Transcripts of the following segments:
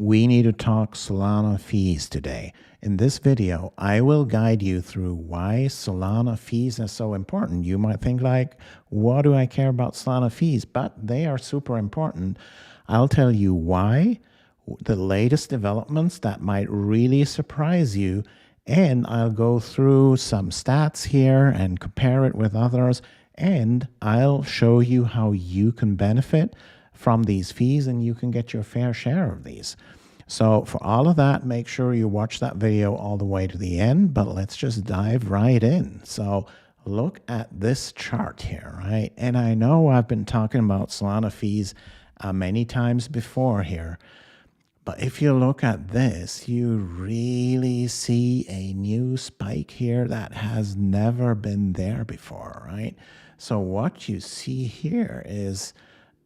We need to talk Solana fees today. In this video, I will guide you through why Solana fees are so important. You might think like, what do I care about Solana fees? But they are super important. I'll tell you why, the latest developments that might really surprise you, and I'll go through some stats here and compare it with others, and I'll show you how you can benefit from these fees and you can get your fair share of these. So for all of that, make sure you watch that video all the way to the end, but let's just dive right in. So look at this chart here, right? And I know I've been talking about Solana fees many times before here, but if you look at this, you really see a new spike here that has never been there before, right? So what you see here is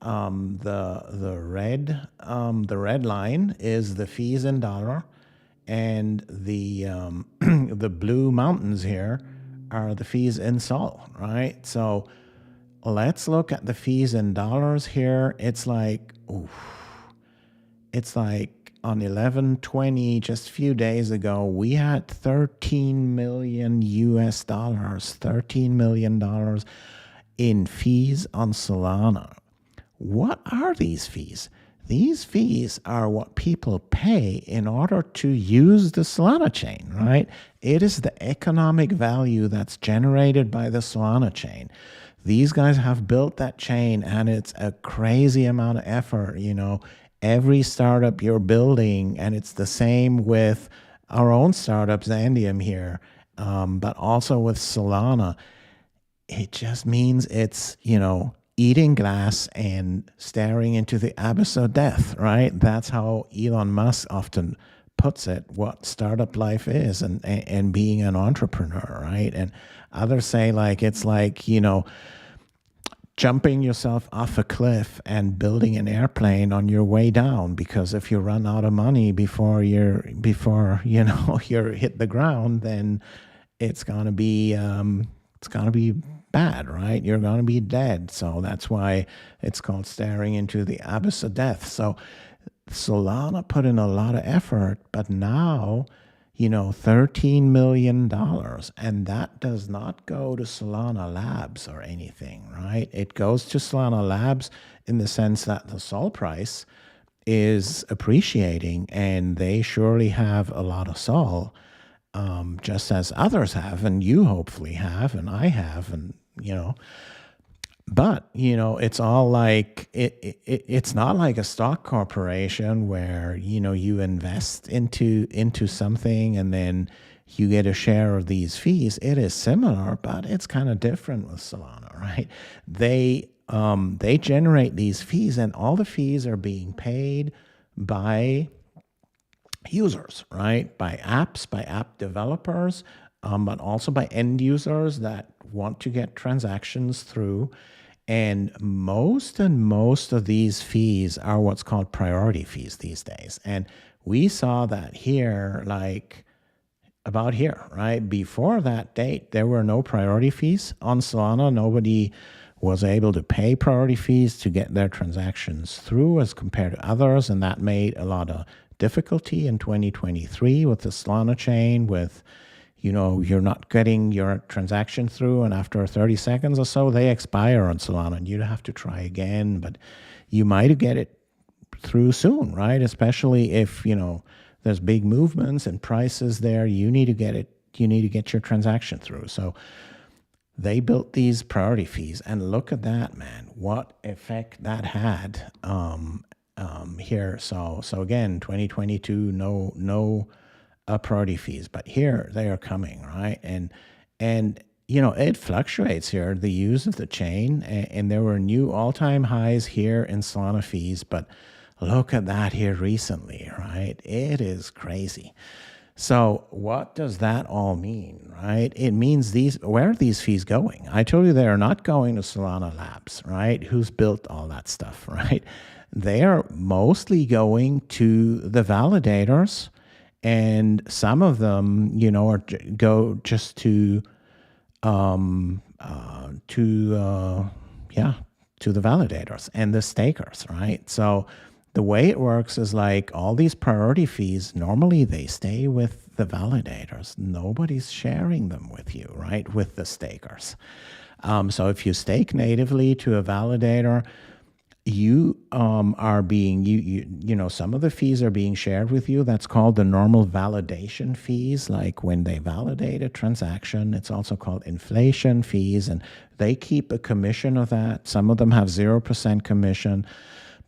the red line is the fees in dollar, and the the blue mountains here are the fees in SOL, right? So let's look at the fees in dollars here. It's like, oof, it's like on 11/20, just a few days ago, we had 13 million US dollars, $13 million in fees on Solana. What are these fees? These fees are what people pay in order to use the Solana chain, right? It is the economic value that's generated by the Solana chain. These guys have built that chain, and it's a crazy amount of effort. You know, every startup you're building, and it's the same with our own startup, Xandeum here, but also with Solana. It just means it's, you know, eating glass and staring into the abyss of death, right? That's how Elon Musk often puts it, what startup life is and being an entrepreneur, right? And others say like, it's like, you know, jumping yourself off a cliff and building an airplane on your way down, because if you run out of money before you know, you're hit the ground, then it's gonna be bad, right? You're going to be dead. So that's why it's called staring into the abyss of death. So Solana put in a lot of effort, but now, you know, $13 million, and that does not go to Solana Labs or anything, right? It goes to Solana Labs in the sense that the SOL price is appreciating, and they surely have a lot of SOL, just as others have, and you hopefully have, and I have, and you know, but you know, it's all like it's not like a stock corporation where, you know, you invest into something and then you get a share of these fees. It is similar, but it's kind of different with Solana, right? They generate these fees, and all the fees are being paid by users, right? By apps, by app developers, but also by end users that want to get transactions through. And most of these fees are what's called priority fees these days. And we saw that here, like about here, right? Before that date, there were no priority fees on Solana. Nobody was able to pay priority fees to get their transactions through as compared to others. And that made a lot of difficulty in 2023 with the Solana chain, with, you know, you're not getting your transaction through, and after 30 seconds or so, they expire on Solana, and you have to try again, but you might get it through soon, right? Especially if, you know, there's big movements and prices there, you need to get it, you need to get your transaction through. So they built these priority fees, and look at that, man, what effect that had here. So again, 2022, no priority fees, but here they are coming, right? And you know, it fluctuates here, the use of the chain, and there were new all-time highs here in Solana fees, but look at that here recently, right? It is crazy. So what does that all mean, right? It means where are these fees going? I told you they are not going to Solana Labs, right? Who's built all that stuff, right? They are mostly going to the validators, and some of them, you know, go just to the validators and the stakers, right? So the way it works is like all these priority fees, normally they stay with the validators. Nobody's sharing them with you, right? With the stakers. So if you stake natively to a validator, you are being, you know, some of the fees are being shared with you. That's called the normal validation fees. Like when they validate a transaction, it's also called inflation fees, and they keep a commission of that. Some of them have 0% commission.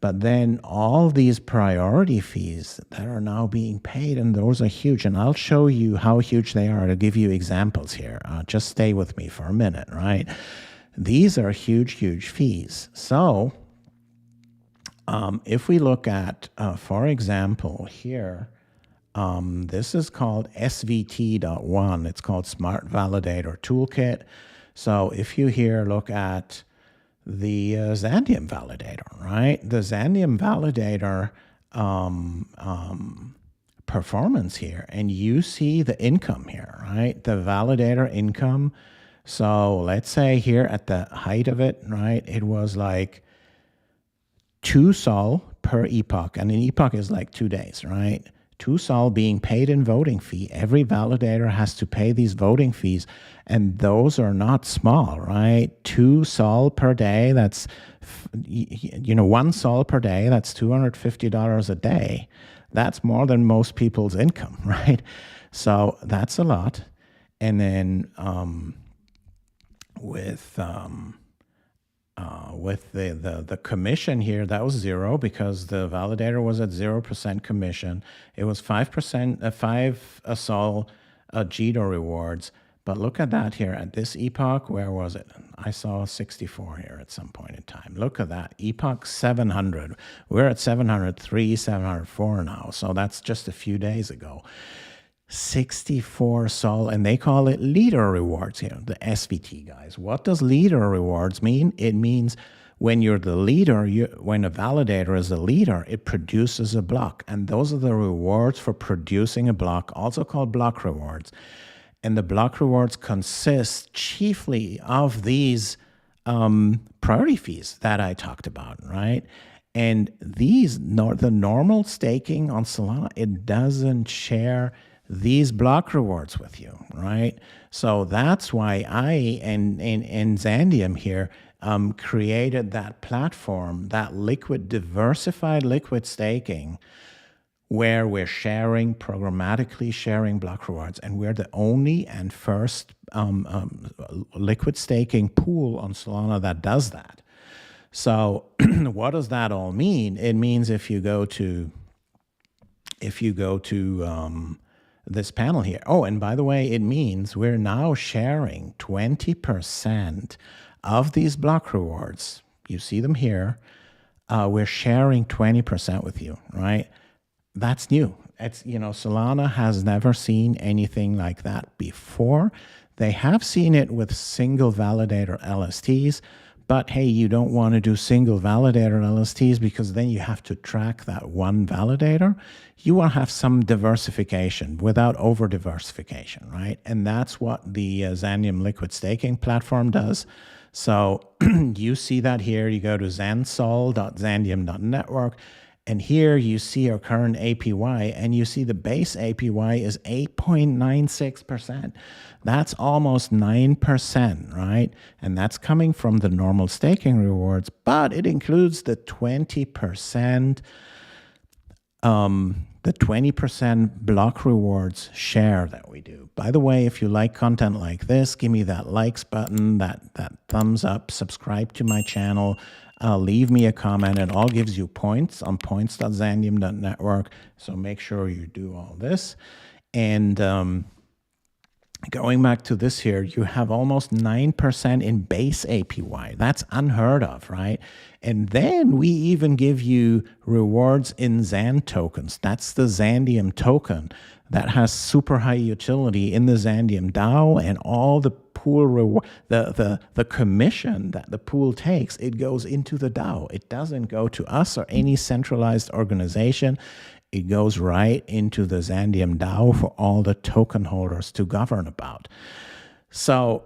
But then all these priority fees that are now being paid, and those are huge. And I'll show you how huge they are to give you examples here. Just stay with me for a minute, right? These are huge, huge fees. So if we look at, for example, here, this is called SVT.1. It's called Smart Validator Toolkit. So if you here look at the Xandeum validator, right? The Xandeum validator performance here, and you see the income here, right? The validator income. So let's say here at the height of it, right? It was like 2 sol per epoch, and an epoch is like 2 days, right? 2 sol being paid in voting fee. Every validator has to pay these voting fees, and those are not small, right? 2 sol per day, that's, you know, 1 sol per day, that's $250 a day. That's more than most people's income, right? So that's a lot. And then with the commission here, that was 0 because the validator was at 0% commission. It was 5%, 5 sol JITO rewards. But look at that here at this epoch. Where was it? I saw 64 here at some point in time. Look at that. Epoch 700. We're at 703, 704 now. So that's just a few days ago. 64 sol, and they call it leader rewards here, the SVT guys. What does leader rewards mean? It means when you're the leader, when a validator is the leader, it produces a block. And those are the rewards for producing a block, also called block rewards. And the block rewards consist chiefly of these priority fees that I talked about, right? And these, the normal staking on Solana, it doesn't share these block rewards with you, right? So that's why I and Xandeum here created that platform, that diversified liquid staking, where we're sharing, programmatically sharing block rewards. And we're the only and first liquid staking pool on Solana that does that. So what does that all mean? It means if you go to this panel here. Oh, and by the way, it means we're now sharing 20% of these block rewards. You see them here. We're sharing 20% with you, right? That's new. It's, you know, Solana has never seen anything like that before. They have seen it with single validator LSTs, but hey, you don't want to do single validator LSTs because then you have to track that one validator. You want to have some diversification without over diversification, right? And that's what the Xandeum liquid staking platform does. So you see that here. You go to xandsol.xandeum.network, and here you see our current APY, and you see the base APY is 8.96%. That's almost 9%, right? And that's coming from the normal staking rewards, but it includes the 20%, the 20% block rewards share that we do. By the way, if you like content like this, give me that likes button, that thumbs up, subscribe to my channel, leave me a comment. It all gives you points on points.xandeum.network. So make sure you do all this. And going back to this here, you have almost 9% in base APY. That's unheard of, right? And then we even give you rewards in XAND tokens. That's the Xandeum token that has super high utility in the Xandeum DAO, and all the pool reward, the commission that the pool takes, it goes into the DAO. It doesn't go to us or any centralized organization. It goes right into the Xandeum DAO for all the token holders to govern about. So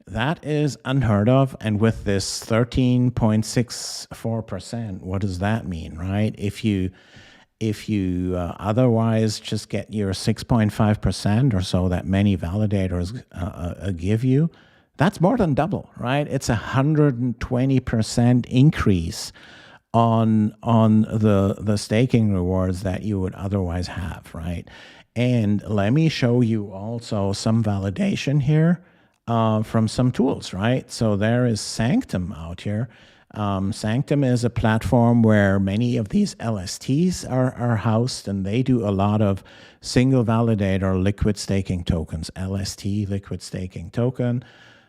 That is unheard of. And with this 13.64%, what does that mean, right? If you otherwise just get your 6.5% or so that many validators give you, that's more than double, right? It's 120% increase on the staking rewards that you would otherwise have, right? And let me show you also some validation here from some tools, right? So there is Xandeum out here. Xandeum is a platform where many of these LSTs are housed, and they do a lot of single validator liquid staking tokens, LST, liquid staking token.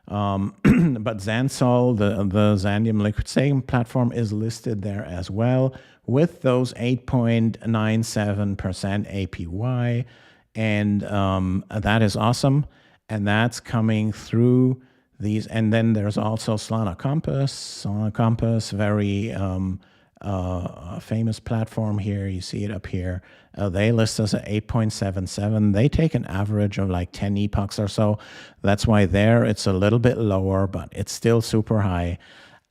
But Xandsol, the Xandeum liquid staking platform, is listed there as well with those 8.97% APY. And that is awesome. And that's coming through these. And then there's also Solana-compatible, very famous platform here. You see it up here. They list us at 8.77. They take an average of like 10 epochs or so. That's why there it's a little bit lower, but it's still super high.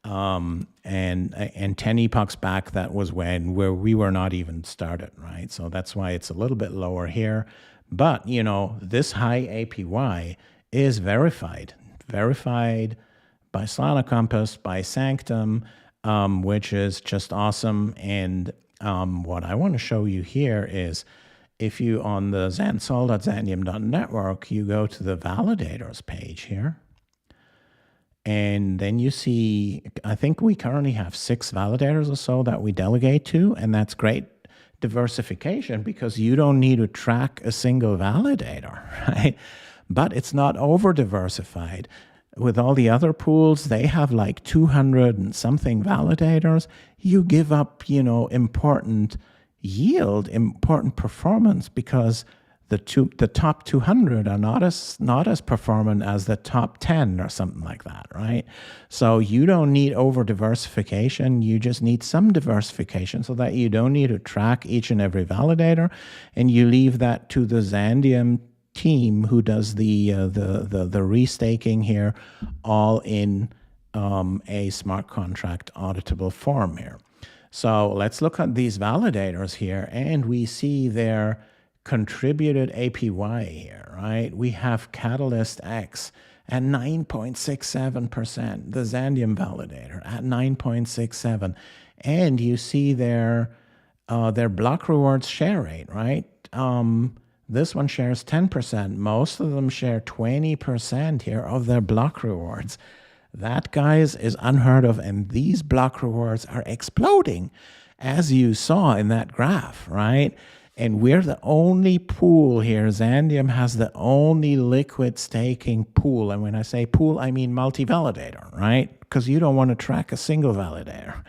And 10 epochs back, that was where we were not even started, right? So that's why it's a little bit lower here. But, you know, this high APY is verified by Solana-compatible, by Xandeum, which is just awesome. And what I want to show you here is if you, on the xandsol.xandeum.network, you go to the validators page here, and then you see, I think we currently have 6 validators or so that we delegate to, and that's great diversification because you don't need to track a single validator, right? But it's not over diversified. With all the other pools, they have like 200 and something validators. You give up, you know, important yield, important performance because the top 200 are not as performant as the top 10 or something like that, right? So you don't need over diversification. You just need some diversification so that you don't need to track each and every validator, and you leave that to the Xandeum team who does the restaking here, all in a smart contract auditable form here. So let's look at these validators here, and we see their contributed APY here, right? We have Catalyst X at 9.67%, the Xandeum validator at 9.67%, and you see their block rewards share rate, right? This one shares 10%. Most of them share 20% here of their block rewards. That, guys, is unheard of, and these block rewards are exploding, as you saw in that graph, right? And we're the only pool here. Xandeum has the only liquid staking pool. And when I say pool, I mean multi-validator, right? Because you don't want to track a single validator.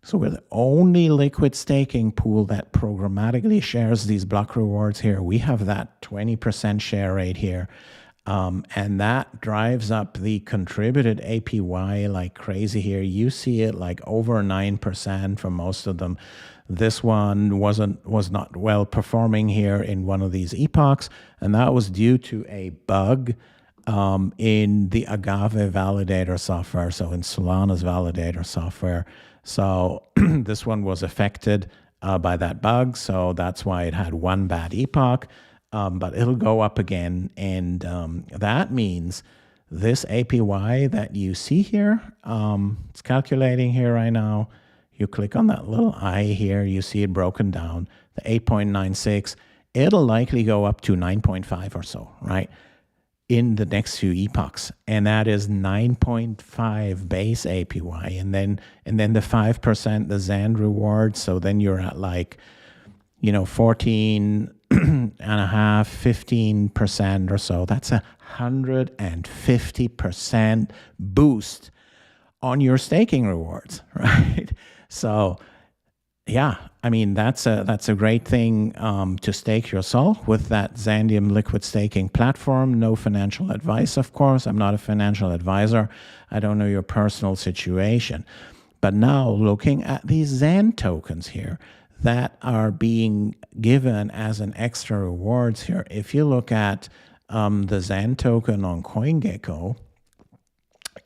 So we're the only liquid staking pool that programmatically shares these block rewards here. We have that 20% share rate here. And that drives up the contributed APY like crazy here. You see it like over 9% for most of them. This one was not well performing here in one of these epochs, and that was due to a bug in the Agave validator software, so in Solana's validator software. So this one was affected by that bug, so that's why it had one bad epoch, but it'll go up again, and that means this APY that you see here, it's calculating here right now. You click on that little I here, you see it broken down, the 8.96. It'll likely go up to 9.5 or so, right, in the next few epochs. And that is 9.5 base APY. And then the 5%, the XAND reward. So then you're at like, you know, 14 and a half, 15% or so. That's 150% boost on your staking rewards, right? So, yeah, I mean, that's a great thing to stake yourself with that Xandeum liquid staking platform. No financial advice, of course. I'm not a financial advisor. I don't know your personal situation. But now looking at these XAND tokens here that are being given as an extra rewards here. If you look at the XAND token on CoinGecko,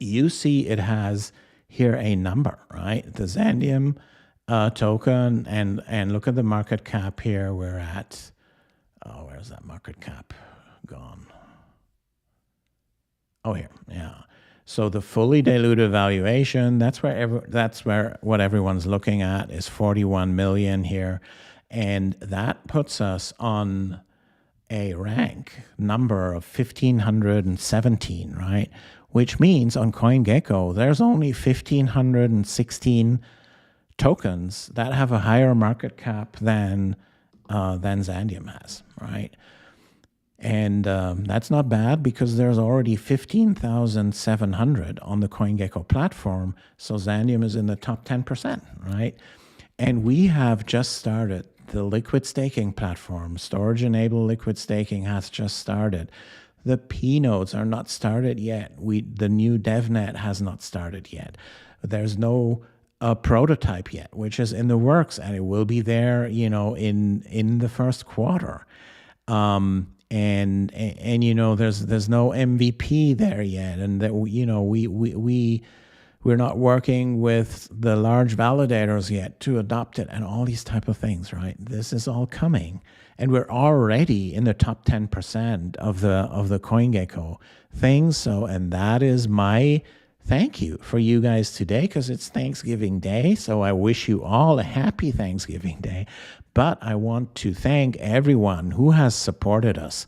you see it has here a number, right? The Xandeum token, and look at the market cap here. We're at, oh, where's that market cap gone? Oh, here, yeah. So the fully diluted valuation, that's where what everyone's looking at is 41 million here, and that puts us on a rank number of 1517, right? Which means on CoinGecko, there's only 1516 tokens that have a higher market cap than Xandeum has, right? And that's not bad because there's already 15,700 on the CoinGecko platform. So Xandeum is in the top 10%, right? And we have just started the liquid staking platform. Storage-enabled liquid staking has just started. The PNodes are not started yet. The new DevNet has not started yet. There's no prototype yet, which is in the works, and it will be there, in the first quarter. And there's no MVP there yet, and that we're not working with the large validators yet to adopt it, and all these type of things, right? This is all coming, and we're already in the top 10% of the CoinGecko things. So, and that is my thank you for you guys today, because it's Thanksgiving Day. So I wish you all a happy Thanksgiving Day. But I want to thank everyone who has supported us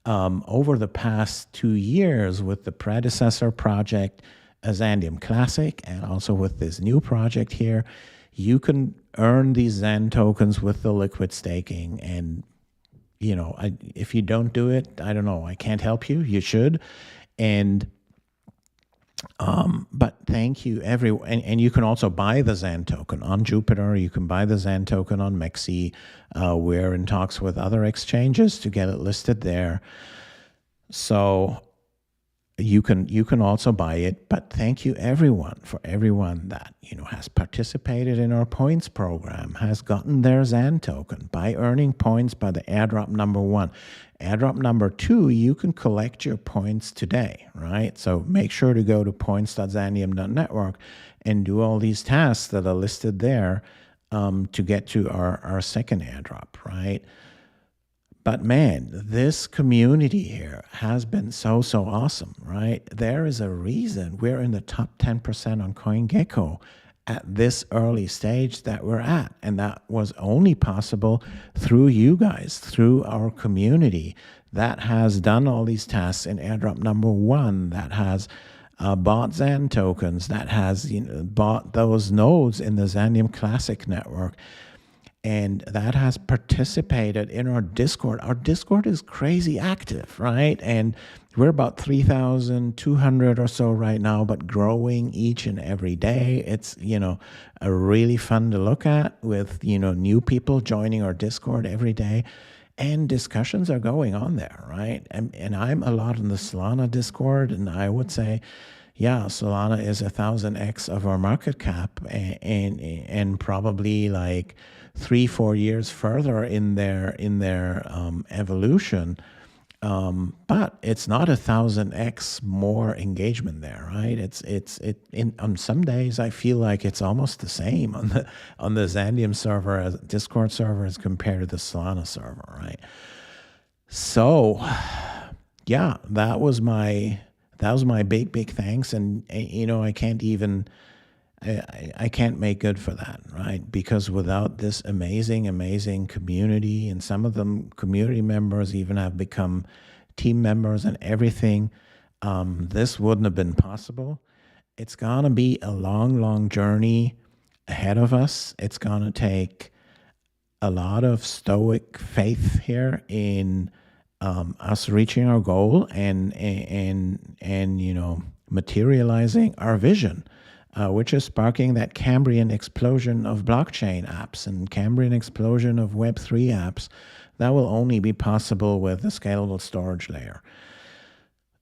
over the past 2 years with the predecessor project, Xandeum Classic, and also with this new project here. You can earn these XAND tokens with the liquid staking. And, if you don't do it, I don't know, I can't help you. You should. And but thank you, everyone. And you can also buy the XAND token on Jupiter. You can buy the XAND token on MEXC. We're in talks with other exchanges to get it listed there. So you can also buy it. But thank you, everyone, for everyone that has participated in our points program, has gotten their XAND token by earning points by the airdrop number 1. Airdrop number 2, you can collect your points today, right? So make sure to go to points.xandeum.network and do all these tasks that are listed there to get to our second airdrop, right? But man, this community here has been so awesome, right? There is a reason we're in the top 10% on CoinGecko at this early stage that we're at. And that was only possible through you guys, through our community that has done all these tasks in airdrop number 1, that has bought XAND tokens, that has bought those nodes in the Xandeum Classic network, and that has participated in our Discord. Our Discord is crazy active, right? And we're about 3,200 or so right now, but growing each and every day. It's, a really fun to look at with, new people joining our Discord every day. And discussions are going on there, right? And I'm a lot in the Solana Discord, and I would say, yeah, Solana is 1,000x of our market cap, and probably like 3-4 years further in their evolution. But it's not 1,000x more engagement there, right? On some days I feel like it's almost the same on the Xandeum server as Discord server as compared to the Solana server, right? So yeah, that was my big thanks, and I can't make good for that, right? Because without this amazing community, and some of them community members even have become team members and everything, this wouldn't have been possible. It's gonna be a long journey ahead of us. It's gonna take a lot of stoic faith here in us reaching our goal and materializing our vision, which is sparking that Cambrian explosion of blockchain apps and Cambrian explosion of Web3 apps that will only be possible with the scalable storage layer.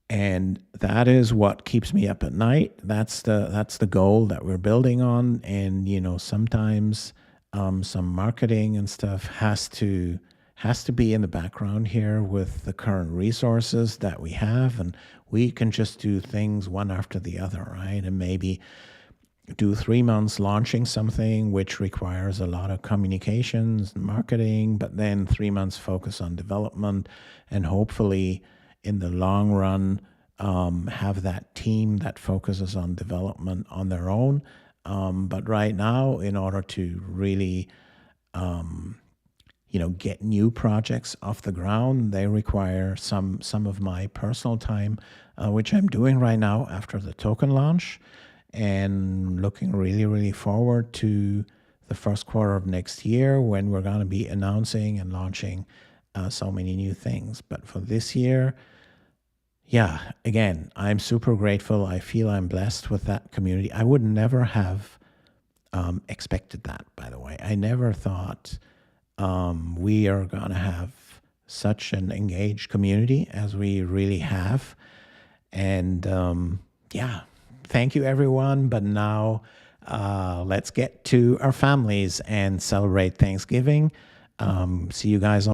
And that is what keeps me up at night. That's the goal that we're building on. And sometimes some marketing and stuff has to has to be in the background here with the current resources that we have, and we can just do things one after the other, right? And maybe do 3 months launching something which requires a lot of communications and marketing, but then 3 months focus on development, and hopefully in the long run have that team that focuses on development on their own. But right now, in order to really get new projects off the ground, they require some of my personal time, which I'm doing right now after the token launch, and looking really, really forward to the first quarter of next year when we're going to be announcing and launching so many new things. But for this year, yeah, again, I'm super grateful. I feel I'm blessed with that community. I would never have expected that, by the way. I never thought we are going to have such an engaged community as we really have. And yeah, thank you, everyone. But now let's get to our families and celebrate Thanksgiving. See you guys on